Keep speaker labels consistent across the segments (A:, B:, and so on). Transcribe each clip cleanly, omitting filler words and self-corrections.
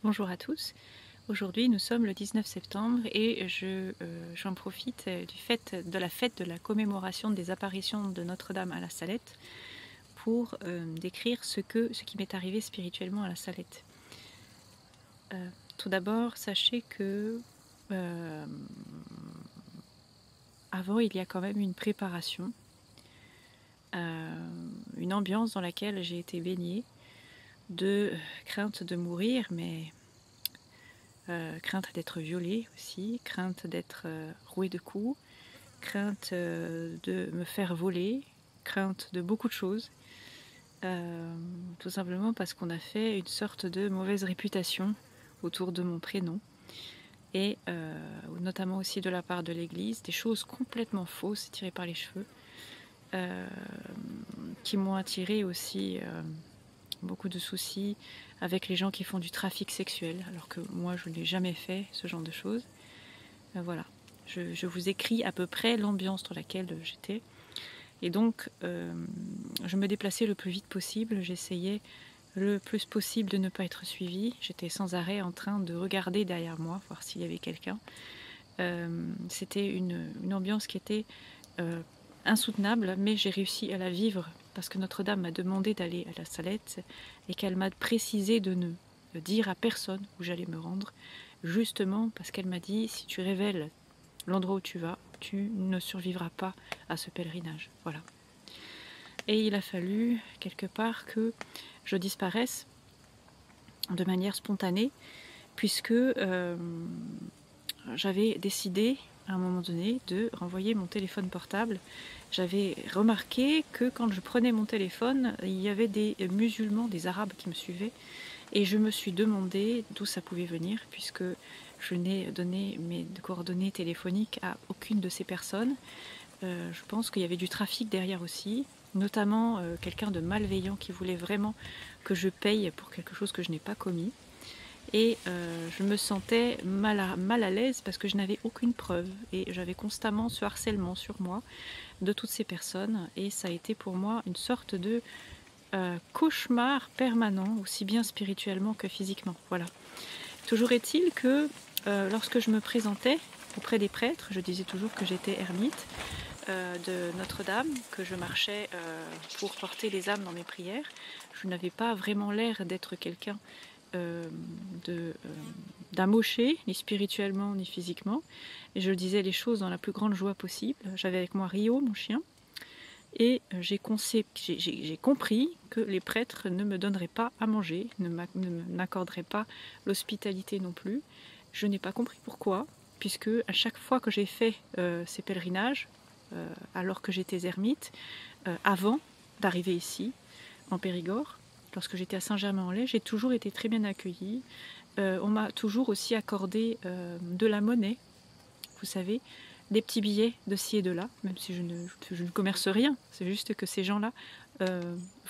A: Bonjour à tous. Aujourd'hui, nous sommes le 19 septembre et j'en profite de la fête de la commémoration des apparitions de Notre-Dame à la Salette pour décrire ce qui m'est arrivé spirituellement à la Salette. Tout d'abord, sachez que euh, avant, il y a quand même une préparation, une ambiance dans laquelle j'ai été baignée de crainte de mourir, mais crainte d'être violée aussi, crainte d'être rouée de coups, crainte de me faire voler, crainte de beaucoup de choses. Tout simplement parce qu'on a fait une sorte de mauvaise réputation autour de mon prénom. Et notamment aussi de la part de l'Église, des choses complètement fausses, tirées par les cheveux, qui m'ont attiré aussi beaucoup de soucis avec les gens qui font du trafic sexuel, alors que moi je n'ai jamais fait ce genre de choses. Voilà, je vous écris à peu près l'ambiance dans laquelle j'étais. Et donc je me déplaçais le plus vite possible, j'essayais le plus possible de ne pas être suivie. J'étais sans arrêt en train de regarder derrière moi, voir s'il y avait quelqu'un. C'était une ambiance qui était insoutenable, mais j'ai réussi à la vivre parce que Notre-Dame m'a demandé d'aller à la Salette et qu'elle m'a précisé de ne dire à personne où j'allais me rendre, justement parce qu'elle m'a dit si tu révèles l'endroit où tu vas, tu ne survivras pas à ce pèlerinage. Voilà. Et il a fallu quelque part que je disparaisse de manière spontanée, puisque j'avais décidé à un moment donné de renvoyer mon téléphone portable. J'avais remarqué que quand je prenais mon téléphone, il y avait des musulmans, des arabes qui me suivaient, et je me suis demandé d'où ça pouvait venir, puisque je n'ai donné mes coordonnées téléphoniques à aucune de ces personnes. Je pense qu'il y avait du trafic derrière aussi, notamment quelqu'un de malveillant qui voulait vraiment que je paye pour quelque chose que je n'ai pas commis. Et je me sentais mal à l'aise parce que je n'avais aucune preuve et j'avais constamment ce harcèlement sur moi de toutes ces personnes, et ça a été pour moi une sorte de cauchemar permanent, aussi bien spirituellement que physiquement. Voilà. Toujours est-il que lorsque je me présentais auprès des prêtres, je disais toujours que j'étais ermite de Notre-Dame, que je marchais pour porter les âmes dans mes prières. Je n'avais pas vraiment l'air d'être quelqu'un d'amoché, ni spirituellement ni physiquement, et je disais les choses dans la plus grande joie possible. J'avais avec moi Rio, mon chien, et j'ai compris que les prêtres ne me donneraient pas à manger, ne m'accorderaient pas l'hospitalité non plus. Je n'ai pas compris pourquoi, puisque à chaque fois que j'ai fait ces pèlerinages, alors que j'étais ermite, avant d'arriver ici, en Périgord, lorsque j'étais à Saint-Germain-en-Laye, j'ai toujours été très bien accueillie. On m'a toujours aussi accordé de la monnaie, vous savez, des petits billets de ci et de là, même si je ne commerce rien. C'est juste que ces gens-là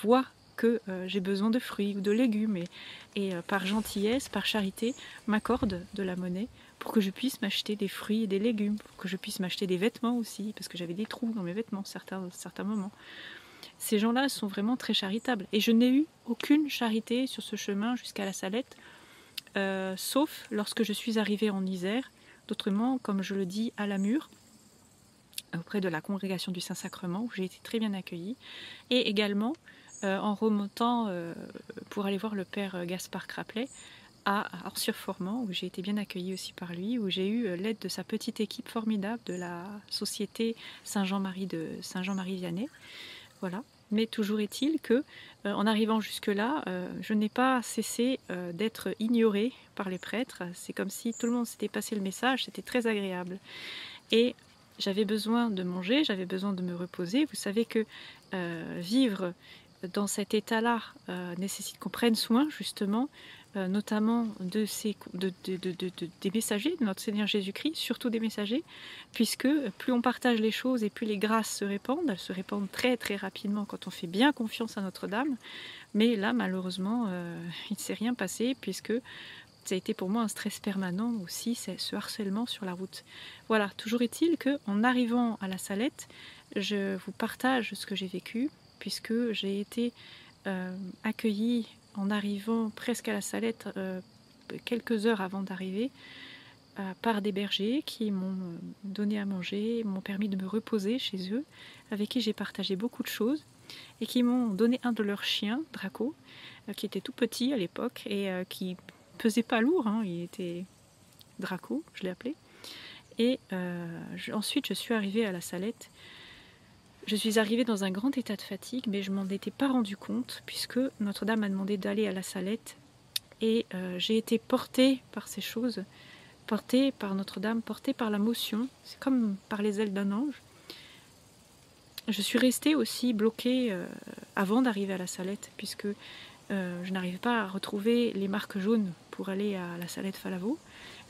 A: voient que j'ai besoin de fruits ou de légumes et par gentillesse, par charité, m'accordent de la monnaie pour que je puisse m'acheter des fruits et des légumes, pour que je puisse m'acheter des vêtements aussi, parce que j'avais des trous dans mes vêtements certains moments. Ces gens-là sont vraiment très charitables. Et je n'ai eu aucune charité sur ce chemin jusqu'à la Salette, sauf lorsque je suis arrivée en Isère, d'autrement, comme je le dis, à la Mure, auprès de la congrégation du Saint-Sacrement, où j'ai été très bien accueillie, et également en remontant pour aller voir le père Gaspard Craplet à Ars-sur-Formant, où j'ai été bien accueillie aussi par lui, où j'ai eu l'aide de sa petite équipe formidable de la société Saint-Jean-Marie Vianney. Voilà. Mais toujours est-il que, en arrivant jusque-là, je n'ai pas cessé d'être ignorée par les prêtres. C'est comme si tout le monde s'était passé le message, c'était très agréable. Et j'avais besoin de manger, j'avais besoin de me reposer. Vous savez que vivre dans cet état-là nécessite qu'on prenne soin, justement, notamment des messagers de notre Seigneur Jésus-Christ, surtout des messagers, puisque plus on partage les choses et plus les grâces se répandent. Elles se répandent très très rapidement quand on fait bien confiance à Notre-Dame. Mais là, malheureusement, il ne s'est rien passé, puisque ça a été pour moi un stress permanent aussi, ce harcèlement sur la route. Voilà, toujours est-il qu'en arrivant à la Salette, je vous partage ce que j'ai vécu, puisque j'ai été accueillie en arrivant presque à la Salette quelques heures avant d'arriver par des bergers qui m'ont donné à manger, m'ont permis de me reposer chez eux, avec qui j'ai partagé beaucoup de choses, et qui m'ont donné un de leurs chiens, Draco, qui était tout petit à l'époque et qui pesait pas lourd, hein, il était Draco, je l'ai appelé. Et ensuite je suis arrivée à la Salette. Je suis arrivée dans un grand état de fatigue, mais je m'en étais pas rendu compte, puisque Notre-Dame m'a demandé d'aller à la Salette, et j'ai été portée par ces choses, portée par Notre-Dame, portée par la motion, c'est comme par les ailes d'un ange. Je suis restée aussi bloquée avant d'arriver à la Salette, puisque je n'arrivais pas à retrouver les marques jaunes pour aller à la Salette Falavo.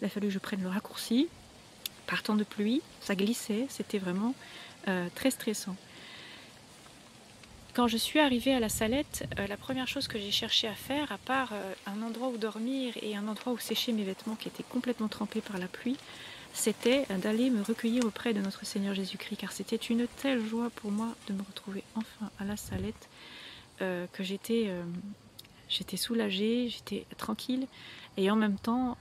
A: Il a fallu que je prenne le raccourci. Par temps de pluie, ça glissait, c'était vraiment très stressant. Quand je suis arrivée à la Salette, la première chose que j'ai cherché à faire, à part un endroit où dormir et un endroit où sécher mes vêtements qui étaient complètement trempés par la pluie, c'était d'aller me recueillir auprès de notre Seigneur Jésus-Christ, car c'était une telle joie pour moi de me retrouver enfin à la Salette, que j'étais soulagée, j'étais tranquille, et en même temps,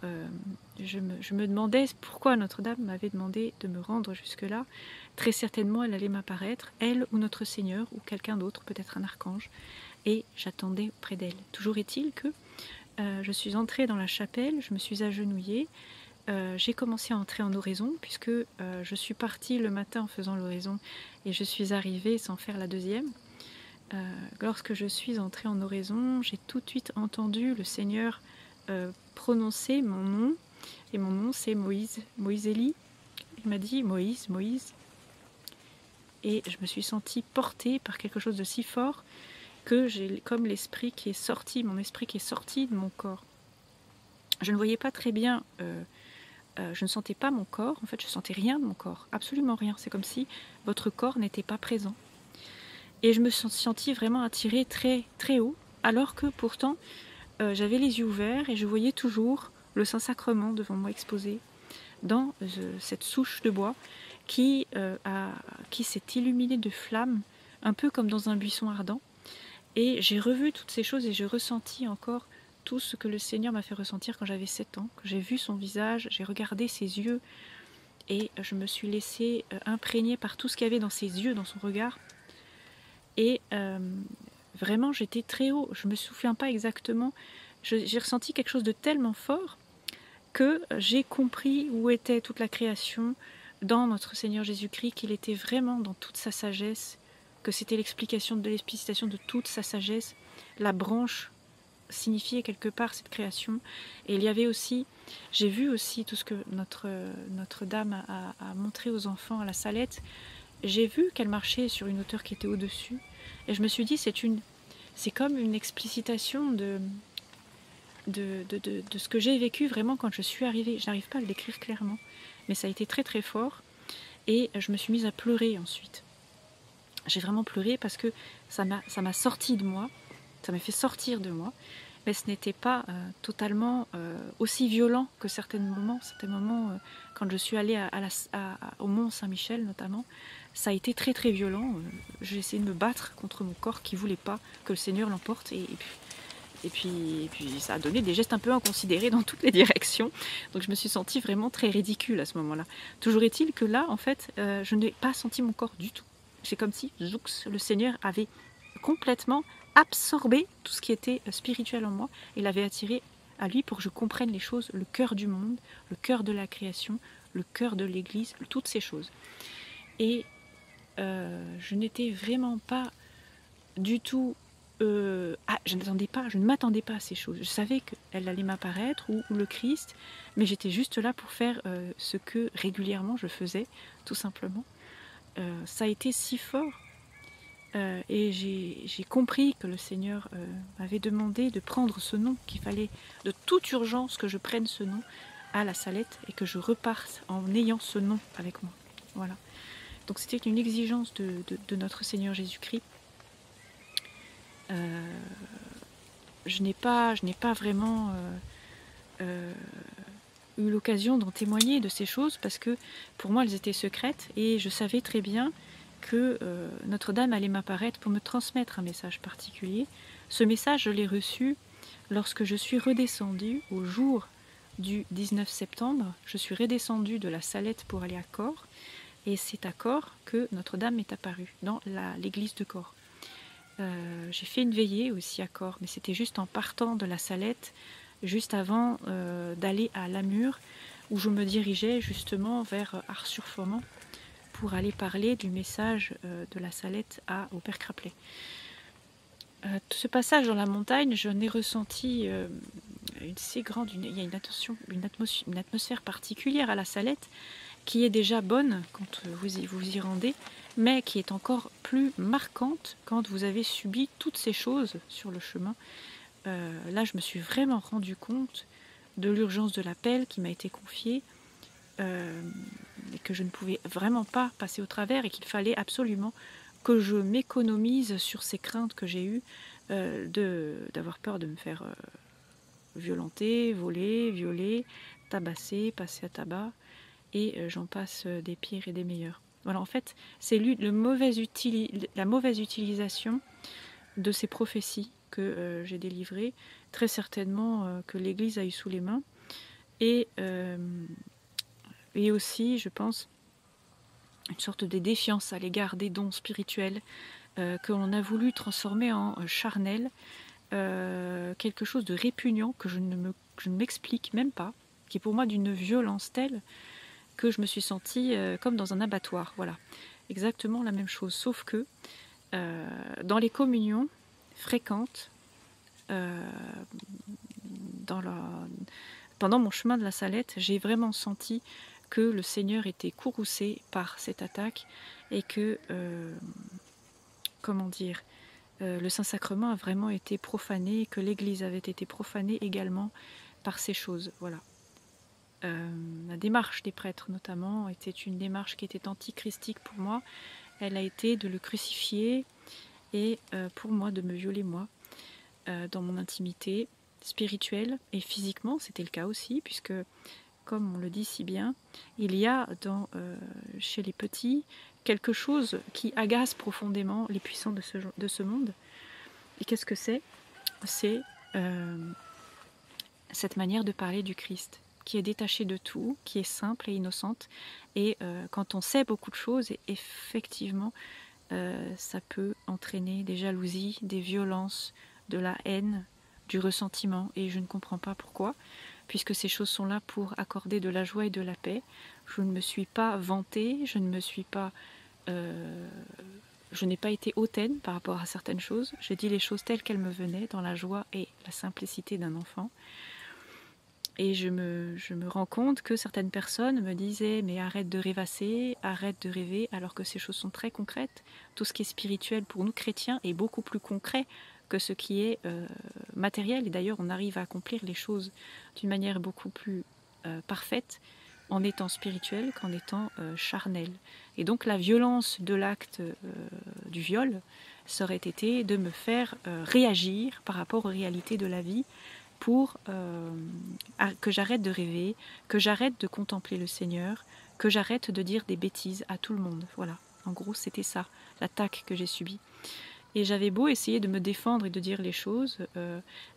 A: je me demandais pourquoi Notre-Dame m'avait demandé de me rendre jusque-là. Très certainement, elle allait m'apparaître, elle ou notre Seigneur, ou quelqu'un d'autre, peut-être un archange, et j'attendais auprès d'elle. Toujours est-il que je suis entrée dans la chapelle, je me suis agenouillée, j'ai commencé à entrer en oraison, puisque je suis partie le matin en faisant l'oraison, et je suis arrivée sans faire la deuxième. Lorsque je suis entrée en oraison, j'ai tout de suite entendu le Seigneur prononcer mon nom, et mon nom c'est Moïse, Moïse Élie. Il m'a dit Moïse, Moïse, et je me suis sentie portée par quelque chose de si fort que j'ai comme l'esprit qui est sorti, mon esprit qui est sorti de mon corps. Je ne voyais pas très bien, je ne sentais pas mon corps, en fait je ne sentais rien de mon corps, absolument rien, c'est comme si votre corps n'était pas présent. Et je me suis sentie vraiment attirée très, très haut, alors que pourtant j'avais les yeux ouverts et je voyais toujours le Saint-Sacrement devant moi exposé dans cette souche de bois qui s'est illuminée de flammes, un peu comme dans un buisson ardent. Et j'ai revu toutes ces choses et j'ai ressenti encore tout ce que le Seigneur m'a fait ressentir quand j'avais 7 ans, que j'ai vu son visage, j'ai regardé ses yeux et je me suis laissée imprégner par tout ce qu'il y avait dans ses yeux, dans son regard. Et vraiment j'étais très haut, je ne me souviens pas exactement, j'ai ressenti quelque chose de tellement fort que j'ai compris où était toute la création dans notre Seigneur Jésus-Christ, qu'il était vraiment dans toute sa sagesse, que c'était l'explication de l'explicitation de toute sa sagesse. La branche signifiait quelque part cette création, et il y avait aussi, j'ai vu aussi tout ce que Notre-Dame a montré aux enfants à la Salette. J'ai vu qu'elle marchait sur une hauteur qui était au-dessus, et je me suis dit c'est comme une explicitation de ce que j'ai vécu vraiment quand je suis arrivée. Je n'arrive pas à le décrire clairement, mais ça a été très très fort, et je me suis mise à pleurer ensuite. J'ai vraiment pleuré parce que ça m'a sorti de moi, ça m'a fait sortir de moi, mais ce n'était pas totalement aussi violent que certains moments quand je suis allée au Mont Saint-Michel notamment. Ça a été très très violent. J'ai essayé de me battre contre mon corps qui ne voulait pas que le Seigneur l'emporte, et puis ça a donné des gestes un peu inconsidérés dans toutes les directions. Donc je me suis sentie vraiment très ridicule à ce moment-là. Toujours est-il que là, en fait, je n'ai pas senti mon corps du tout. C'est comme si le Seigneur avait complètement absorbé tout ce qui était spirituel en moi et l'avait attiré à lui pour que je comprenne les choses, le cœur du monde, le cœur de la création, le cœur de l'Église, toutes ces choses. Et je n'étais vraiment pas du tout... je ne m'attendais pas à ces choses. Je savais qu'elle allait m'apparaître, ou le Christ, mais j'étais juste là pour faire ce que régulièrement je faisais, tout simplement. Ça a été si fort, et j'ai compris que le Seigneur m'avait demandé de prendre ce nom, qu'il fallait de toute urgence que je prenne ce nom à la Salette et que je reparte en ayant ce nom avec moi. Voilà. Donc c'était une exigence de notre Seigneur Jésus-Christ. Je n'ai pas vraiment eu l'occasion d'en témoigner de ces choses parce que pour moi elles étaient secrètes, et je savais très bien que Notre-Dame allait m'apparaître pour me transmettre un message particulier. Ce message, je l'ai reçu lorsque je suis redescendue au jour du 19 septembre, je suis redescendue de la Salette pour aller à Corps, et c'est à Corps que Notre-Dame est apparue, dans l'église de Corps. J'ai fait une veillée aussi à Corps, mais c'était juste en partant de la Salette, juste avant d'aller à Lamure, où je me dirigeais justement vers Ars-sur-Fourmont pour aller parler du message de la Salette au Père Craplet. Ce passage dans la montagne, j'en ai ressenti une si grande, il y a une atmosphère particulière à la Salette qui est déjà bonne quand vous y rendez, mais qui est encore plus marquante quand vous avez subi toutes ces choses sur le chemin. Là, je me suis vraiment rendu compte de l'urgence de l'appel qui m'a été confié, et que je ne pouvais vraiment pas passer au travers, et qu'il fallait absolument que je m'économise sur ces craintes que j'ai eues d'avoir peur de me faire violenter, voler, violer, tabasser, passer à tabac, et j'en passe des pires et des meilleurs. Voilà, en fait, c'est la mauvaise utilisation de ces prophéties que j'ai délivrées, très certainement que l'Église a eu sous les mains, et aussi, je pense, une sorte de défiance à l'égard des dons spirituels que l'on a voulu transformer en charnel, quelque chose de répugnant que je ne m'explique même pas, qui est pour moi d'une violence telle que je me suis sentie comme dans un abattoir. Voilà, exactement la même chose, sauf que dans les communions fréquentes, pendant mon chemin de la Salette, j'ai vraiment senti que le Seigneur était courroucé par cette attaque, et que, le Saint-Sacrement a vraiment été profané, que l'Église avait été profanée également par ces choses. Voilà. La démarche des prêtres notamment était une démarche qui était antichristique pour moi. Elle a été de le crucifier, et pour moi de me violer moi, dans mon intimité spirituelle et physiquement. C'était le cas aussi, puisque comme on le dit si bien, il y a chez les petits quelque chose qui agace profondément les puissants de ce monde. Et qu'est-ce que c'est ? C'est cette manière de parler du Christ, qui est détachée de tout, qui est simple et innocente. Et quand on sait beaucoup de choses, effectivement, ça peut entraîner des jalousies, des violences, de la haine, du ressentiment. Et je ne comprends pas pourquoi, puisque ces choses sont là pour accorder de la joie et de la paix. Je ne me suis pas vantée, je n'ai pas été hautaine par rapport à certaines choses. J'ai dit les choses telles qu'elles me venaient, dans la joie et la simplicité d'un enfant. Et je me rends compte que certaines personnes me disaient « mais arrête de rêvasser, arrête de rêver », alors que ces choses sont très concrètes. Tout ce qui est spirituel pour nous chrétiens est beaucoup plus concret que ce qui est matériel. Et d'ailleurs, on arrive à accomplir les choses d'une manière beaucoup plus parfaite en étant spirituel qu'en étant charnel. Et donc la violence de l'acte du viol serait été de me faire réagir par rapport aux réalités de la vie, pour que j'arrête de rêver, que j'arrête de contempler le Seigneur, que j'arrête de dire des bêtises à tout le monde. Voilà, en gros c'était ça, l'attaque que j'ai subie. Et j'avais beau essayer de me défendre et de dire les choses,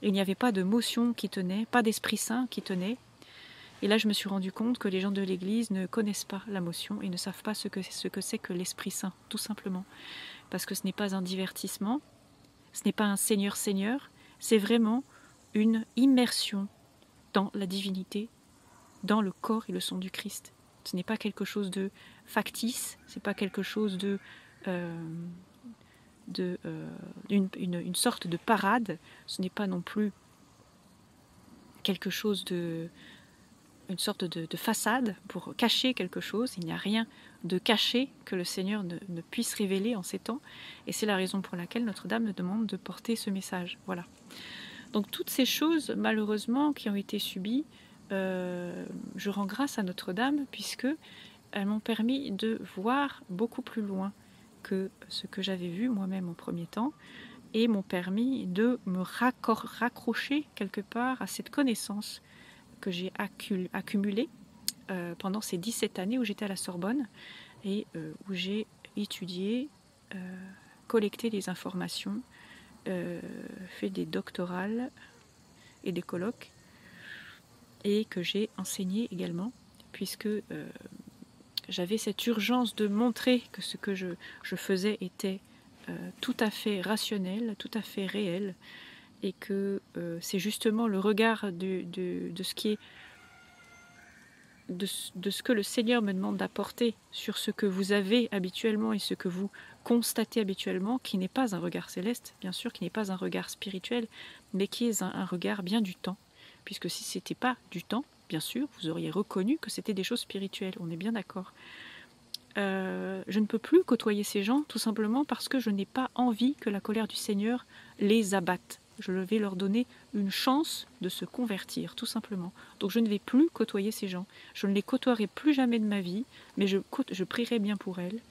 A: il n'y avait pas de motion qui tenait, pas d'Esprit Saint qui tenait. Et là je me suis rendu compte que les gens de l'Église ne connaissent pas la motion et ne savent pas ce que c'est que l'Esprit Saint, tout simplement. Parce que ce n'est pas un divertissement, ce n'est pas un Seigneur, c'est vraiment une immersion dans la divinité, dans le corps et le sang du Christ. Ce n'est pas quelque chose de factice, ce n'est pas quelque chose une sorte de parade, ce n'est pas non plus quelque chose une sorte de façade pour cacher quelque chose. Il n'y a rien de caché que le Seigneur ne puisse révéler en ces temps, et c'est la raison pour laquelle Notre-Dame me demande de porter ce message. Voilà. Donc toutes ces choses, malheureusement, qui ont été subies, je rends grâce à Notre-Dame, puisque elles m'ont permis de voir beaucoup plus loin que ce que j'avais vu moi-même au premier temps, et m'ont permis de me raccrocher quelque part à cette connaissance que j'ai accumulée pendant ces 17 années où j'étais à la Sorbonne, et où j'ai étudié, collecté des informations, fait des doctorales, et des colloques, et que j'ai enseigné également, puisque j'avais cette urgence de montrer que ce que je faisais était tout à fait rationnel, tout à fait réel, et que c'est justement le regard de ce qui est de ce que le Seigneur me demande d'apporter sur ce que vous avez habituellement et ce que vous constatez habituellement, qui n'est pas un regard céleste, bien sûr, qui n'est pas un regard spirituel, mais qui est un regard bien du temps. Puisque si ce n'était pas du temps, bien sûr, vous auriez reconnu que c'était des choses spirituelles, on est bien d'accord. Je ne peux plus côtoyer ces gens, tout simplement parce que je n'ai pas envie que la colère du Seigneur les abatte. Je vais leur donner une chance de se convertir, tout simplement. Donc je ne vais plus côtoyer ces gens. Je ne les côtoierai plus jamais de ma vie, mais je prierai bien pour elles.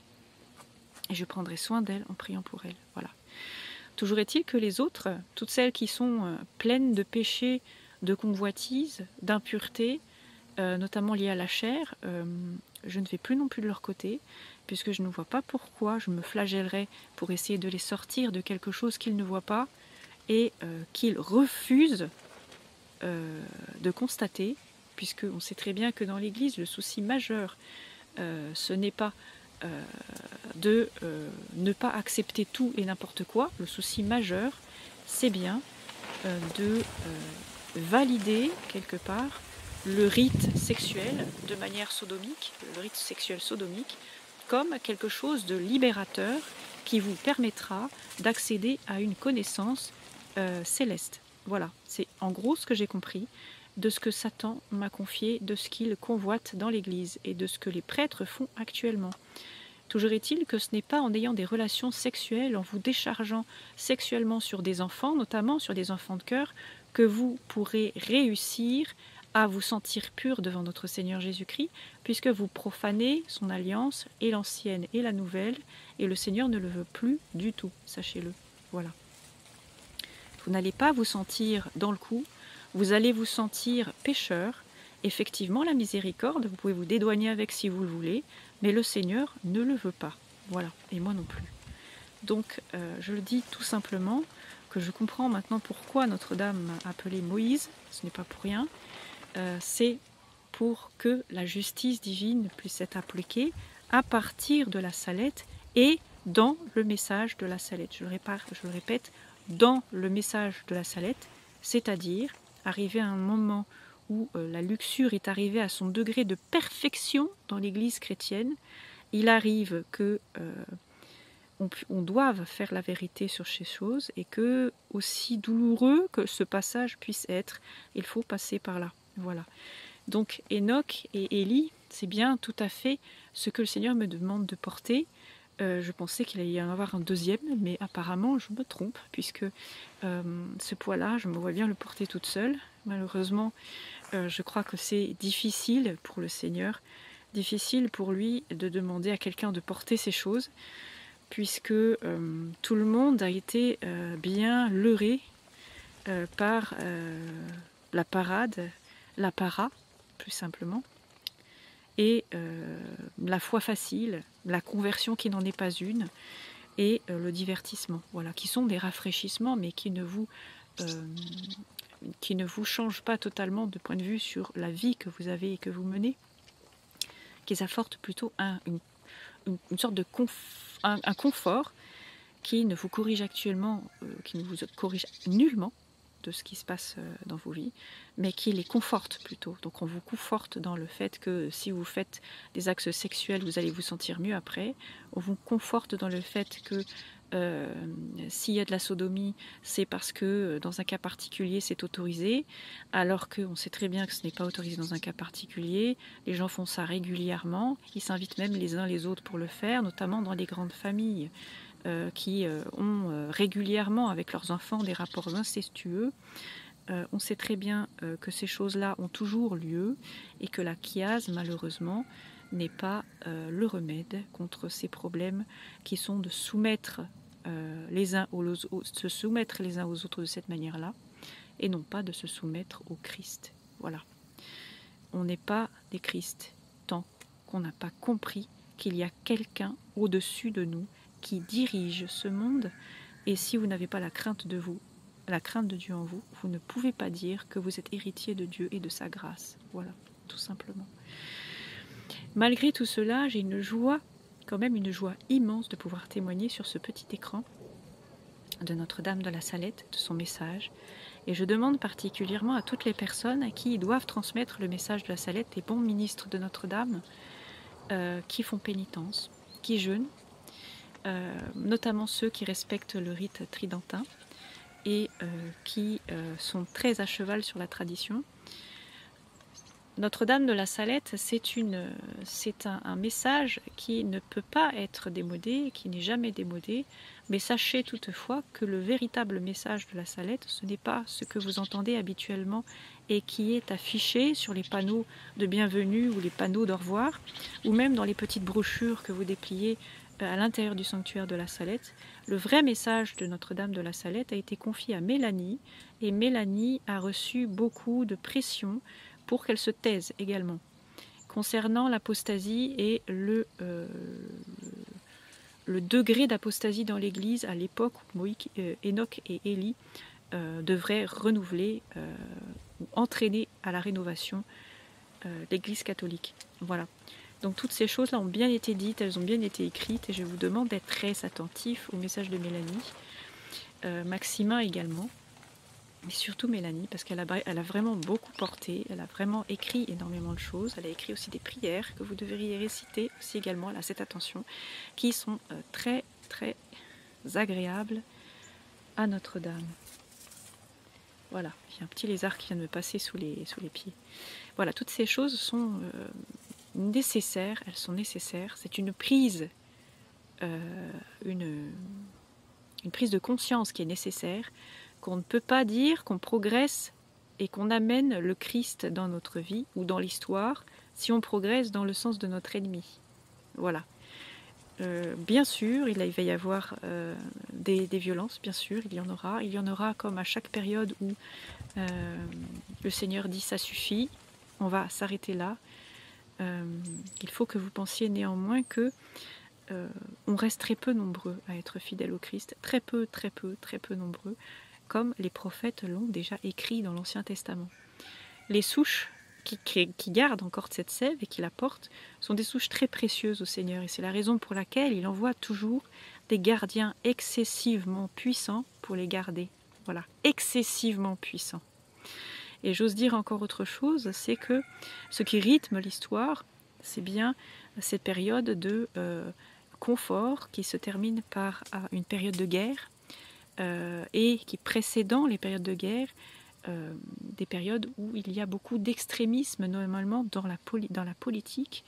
A: Et je prendrai soin d'elles en priant pour elles. Voilà. Toujours est-il que les autres, toutes celles qui sont pleines de péchés, de convoitise, d'impureté, notamment liées à la chair, je ne vais plus non plus de leur côté, puisque je ne vois pas pourquoi je me flagellerais pour essayer de les sortir de quelque chose qu'ils ne voient pas, et qu'ils refusent de constater, puisqu'on sait très bien que dans l'Église, le souci majeur, ce n'est pas de ne pas accepter tout et n'importe quoi. Le souci majeur, c'est bien de valider quelque part le rite sexuel de manière sodomique, le rite sexuel sodomique, comme quelque chose de libérateur qui vous permettra d'accéder à une connaissance céleste. Voilà, c'est en gros ce que j'ai compris de ce que Satan m'a confié, de ce qu'il convoite dans l'Église et de ce que les prêtres font actuellement. Toujours est-il que ce n'est pas en ayant des relations sexuelles, en vous déchargeant sexuellement sur des enfants, notamment sur des enfants de cœur, que vous pourrez réussir à vous sentir pur devant notre Seigneur Jésus-Christ, puisque vous profanez son alliance, et l'ancienne et la nouvelle, et le Seigneur ne le veut plus du tout, sachez-le. Voilà. Vous n'allez pas vous sentir dans le coup, vous allez vous sentir pécheur. Effectivement, la miséricorde, vous pouvez vous dédouaner avec si vous le voulez, mais le Seigneur ne le veut pas. Voilà, et moi non plus. Donc, je le dis tout simplement que je comprends maintenant pourquoi Notre-Dame m'a appelé Moïse, ce n'est pas pour rien, c'est pour que la justice divine puisse être appliquée à partir de la Salette et dans le message de la Salette. Je le répète, dans le message de la Salette, c'est-à-dire arriver à un moment où la luxure est arrivée à son degré de perfection dans l'Église chrétienne, il arrive que on doive faire la vérité sur ces choses, et que, aussi douloureux que ce passage puisse être, il faut passer par là. Voilà. Donc Enoch et Élie, c'est bien tout à fait ce que le Seigneur me demande de porter. Je pensais qu'il allait y en avoir un deuxième, mais apparemment je me trompe, puisque ce poids-là, je me vois bien le porter toute seule. Malheureusement, je crois que c'est difficile pour le Seigneur, difficile pour lui de demander à quelqu'un de porter ces choses, puisque tout le monde a été bien leurré par la parade, la para, plus simplement, et la foi facile, la conversion qui n'en est pas une, et le divertissement, voilà, qui sont des rafraîchissements, mais qui ne vous changent pas totalement de point de vue sur la vie que vous avez et que vous menez, qui apportent plutôt une sorte de un confort qui ne vous corrige actuellement, qui ne vous corrige nullement de ce qui se passe dans vos vies, mais qui les conforte plutôt. Donc on vous conforte dans le fait que si vous faites des actes sexuels, vous allez vous sentir mieux après. On vous conforte dans le fait que s'il y a de la sodomie, c'est parce que dans un cas particulier c'est autorisé, alors qu'on sait très bien que ce n'est pas autorisé dans un cas particulier. Les gens font ça régulièrement, ils s'invitent même les uns les autres pour le faire, notamment dans les grandes familles qui ont régulièrement avec leurs enfants des rapports incestueux. On sait très bien que ces choses-là ont toujours lieu, et que la chiase, malheureusement, n'est pas le remède contre ces problèmes qui sont de soumettre se soumettre les uns aux autres de cette manière-là, et non pas de se soumettre au Christ. Voilà. On n'est pas des Christ tant qu'on n'a pas compris qu'il y a quelqu'un au-dessus de nous qui dirige ce monde, et si vous n'avez pas la crainte de vous, la crainte de Dieu en vous, vous ne pouvez pas dire que vous êtes héritier de Dieu et de sa grâce. Voilà, tout simplement. Malgré tout cela, j'ai une joie, quand même une joie immense de pouvoir témoigner sur ce petit écran de Notre-Dame de la Salette, de son message. Et je demande particulièrement à toutes les personnes à qui ils doivent transmettre le message de la Salette, les bons ministres de Notre-Dame, qui font pénitence, qui jeûnent, notamment ceux qui respectent le rite tridentin et qui sont très à cheval sur la tradition. Notre-Dame de la Salette, c'est un message qui ne peut pas être démodé, qui n'est jamais démodé, mais sachez toutefois que le véritable message de la Salette, ce n'est pas ce que vous entendez habituellement et qui est affiché sur les panneaux de bienvenue ou les panneaux d'au revoir, ou même dans les petites brochures que vous dépliez à l'intérieur du sanctuaire de la Salette. Le vrai message de Notre-Dame de la Salette a été confié à Mélanie, et Mélanie a reçu beaucoup de pression pour qu'elle se taise également. Concernant l'apostasie et le degré d'apostasie dans l'Église à l'époque où Enoch et Élie devraient renouveler ou entraîner à la rénovation l'Église catholique. Voilà. Donc toutes ces choses-là ont bien été dites, elles ont bien été écrites, et je vous demande d'être très attentif au message de Mélanie, Maximin également, mais surtout Mélanie, parce qu'elle a vraiment beaucoup porté, elle a vraiment écrit énormément de choses, elle a écrit aussi des prières que vous devriez réciter aussi également, elle a cette attention, qui sont très très agréables à Notre-Dame. Voilà, il y a un petit lézard qui vient de me passer sous les pieds. Voilà, toutes ces choses sont nécessaires, elles sont nécessaires, c'est une prise, une prise de conscience qui est nécessaire, qu'on ne peut pas dire qu'on progresse et qu'on amène le Christ dans notre vie ou dans l'histoire si on progresse dans le sens de notre ennemi. Voilà. Bien sûr, il va y avoir des violences, bien sûr, il y en aura. Il y en aura comme à chaque période où le Seigneur dit « ça suffit », on va s'arrêter là. Il faut que vous pensiez néanmoins que on reste très peu nombreux à être fidèles au Christ, très peu nombreux, comme les prophètes l'ont déjà écrit dans l'Ancien Testament. Les souches qui gardent encore cette sève et qui la portent sont des souches très précieuses au Seigneur, et c'est la raison pour laquelle il envoie toujours des gardiens excessivement puissants pour les garder. Voilà, excessivement puissants. Et j'ose dire encore autre chose, c'est que ce qui rythme l'histoire, c'est bien cette période de confort qui se termine par une période de guerre, et qui précédant les périodes de guerre, des périodes où il y a beaucoup d'extrémisme normalement dans la politique.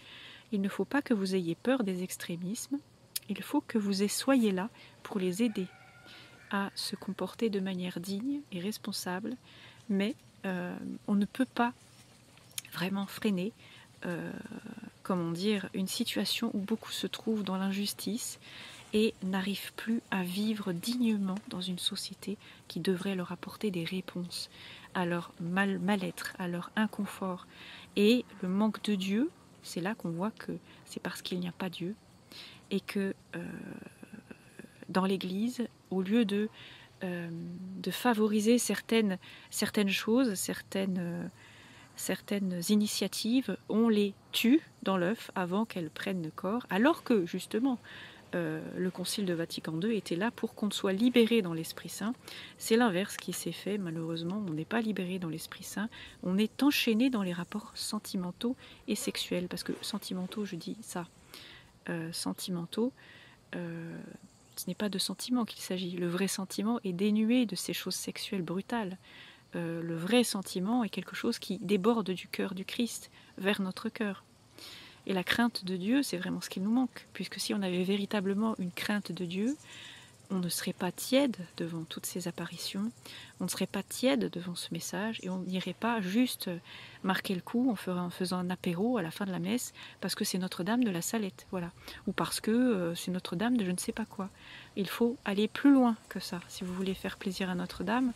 A: Il ne faut pas que vous ayez peur des extrémismes, il faut que vous soyez là pour les aider à se comporter de manière digne et responsable, mais on ne peut pas vraiment freiner comment dire, une situation où beaucoup se trouvent dans l'injustice et n'arrivent plus à vivre dignement dans une société qui devrait leur apporter des réponses à leur mal-être, à leur inconfort. Et le manque de Dieu, c'est là qu'on voit que c'est parce qu'il n'y a pas Dieu, et que dans l'Église, au lieu de favoriser certaines choses, certaines initiatives, on les tue dans l'œuf avant qu'elles prennent corps, alors que justement le Concile de Vatican II était là pour qu'on soit libéré dans l'Esprit Saint. C'est l'inverse qui s'est fait, malheureusement, on n'est pas libéré dans l'Esprit Saint, on est enchaîné dans les rapports sentimentaux et sexuels, parce que sentimentaux, je dis ça, sentimentaux, ce n'est pas de sentiments qu'il s'agit, le vrai sentiment est dénué de ces choses sexuelles brutales. Le vrai sentiment est quelque chose qui déborde du cœur du Christ vers notre cœur. Et la crainte de Dieu, c'est vraiment ce qu'il nous manque, puisque si on avait véritablement une crainte de Dieu, on ne serait pas tiède devant toutes ces apparitions, on ne serait pas tiède devant ce message, et on n'irait pas juste marquer le coup en faisant un apéro à la fin de la messe, parce que c'est Notre-Dame de la Salette, voilà, ou parce que c'est Notre-Dame de je ne sais pas quoi. Il faut aller plus loin que ça. Si vous voulez faire plaisir à Notre-Dame,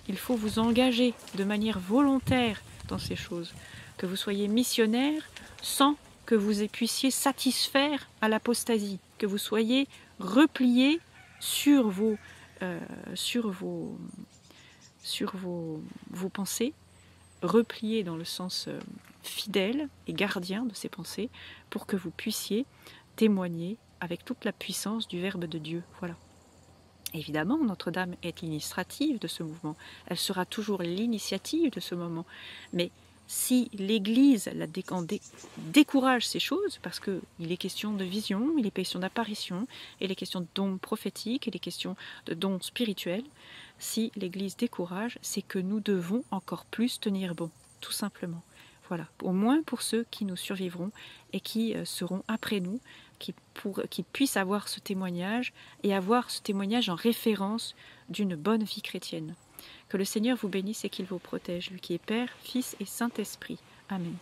A: il faut vous engager de manière volontaire dans ces choses, que vous soyez missionnaire sans que vous puissiez satisfaire à l'apostasie, que vous soyez replié sur vos sur vos pensées, repliées dans le sens fidèle et gardien de ces pensées, pour que vous puissiez témoigner avec toute la puissance du Verbe de Dieu. Voilà. Évidemment, Notre-Dame est l'initiative de ce mouvement. Elle sera toujours l'initiative de ce moment. Mais si l'Église décourage ces choses, parce qu'il est question de vision, il est question d'apparition, il est question de dons prophétiques, il est question de dons spirituels, si l'Église décourage, c'est que nous devons encore plus tenir bon, tout simplement. Voilà, au moins pour ceux qui nous survivront et qui seront après nous, qui puissent avoir ce témoignage et avoir ce témoignage en référence d'une bonne vie chrétienne. Que le Seigneur vous bénisse et qu'il vous protège, lui qui est Père, Fils et Saint-Esprit. Amen.